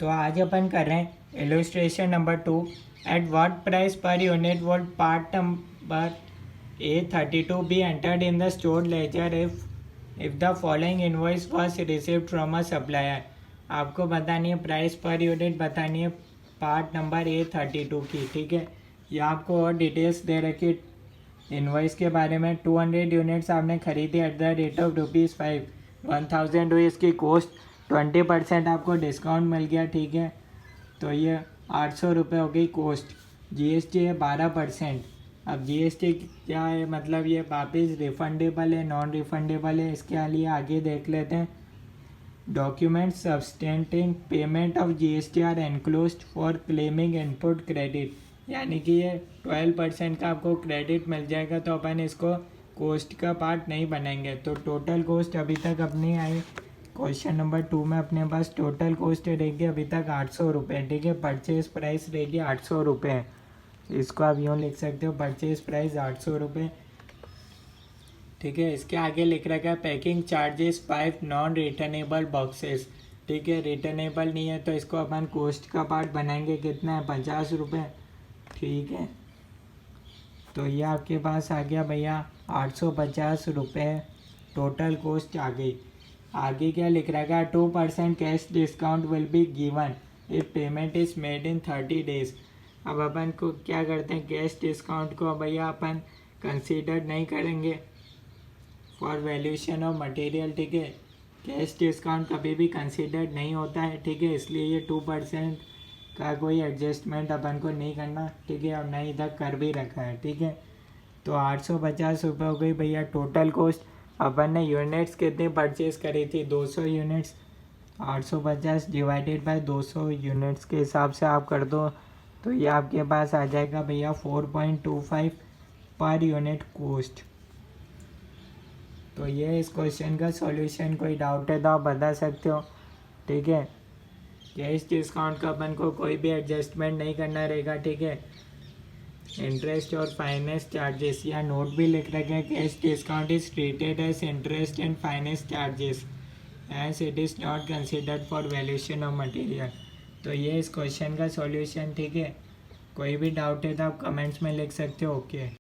तो आज अपन कर रहे हैं illustration number 2। At what price per unit volt part number A32 be entered in the store laser if the following invoice was received from a supplier. आपको बतानी है price per unit, बतानी है पार्ट नंबर A32 की। ठीक है, ये आपको और डिटेल्स दे रखी इनवॉइस के बारे में। 200 यूनिट्स आपने खरीदी एट द रेट ऑफ ₹5। 1000 हुई इसकी कॉस्ट, 20% आपको डिस्काउंट मिल गया। ठीक है, तो ये 800 रुपये हो गई कॉस्ट। जीएसटी है 12%। अब जीएसटी क्या है, मतलब ये वापस रिफंडेबल है नॉन रिफंडेबल है, इसके लिए आगे देख लेते हैं। Document substantiating payment of GST are enclosed for claiming input credit, यानी कि ये 12% का आपको क्रेडिट मिल जाएगा, तो अपन इसको कॉस्ट का पार्ट नहीं बनाएंगे। तो टोटल कॉस्ट अभी तक अपनी आई क्वेश्चन नंबर 2 में अपने पास टोटल कॉस्ट रहेगी अभी तक 800 रुपये। ठीक है, परचेज प्राइस रहेगी 800 रुपये। इसको आप यूँ लिख सकते हो, परचेज प्राइस 800 रुपये। ठीक है, इसके आगे लिख रखा है packing charges 5 non returnable boxes. ठीक है, रिटर्नेबल नहीं है तो इसको अपन कॉस्ट का पार्ट बनाएंगे। कितना है, 50 रुपये। ठीक है, तो ये आपके पास आ गया भैया 850 रुपये टोटल कॉस्ट आ गई। आगे क्या लिख रहा है, 2% cash discount will be given if payment is made in 30 days. अब अपन को क्या करते हैं, कैश डिस्काउंट को भैया अपन कंसीडर नहीं करेंगे फॉर वैल्यूएशन ऑफ मटेरियल। ठीक है, कैश डिस्काउंट कभी भी कंसीडर नहीं होता है। ठीक है, इसलिए ये 2% का कोई एडजस्टमेंट अपन को नहीं करना। ठीक है, और नहीं इधर कर भी रखा है। ठीक है, तो 850 रुपये हो गई भैया टोटल कॉस्ट। अपन ने यूनिट्स कितनी परचेज करी थी, 200 यूनिट्स। 850 डिवाइडेड बाय 200 यूनिट्स के हिसाब से आप कर दो, तो ये आपके पास आ जाएगा भैया 4.25 पर यूनिट कॉस्ट। तो ये इस क्वेश्चन का सॉल्यूशन। कोई डाउट है तो आप बता सकते हो। ठीक है, कैश डिस्काउंट का अपन को कोई भी एडजस्टमेंट नहीं करना रहेगा। ठीक है, इंटरेस्ट और फाइनेंस चार्जेस या नोट भी लिख रखे हैं, cash discount is treated as interest and finance charges as it is not considered for valuation of material. तो ये इस क्वेश्चन का सॉल्यूशन। ठीक है, कोई भी डाउट है तो आप कमेंट्स में लिख सकते हो। ओके।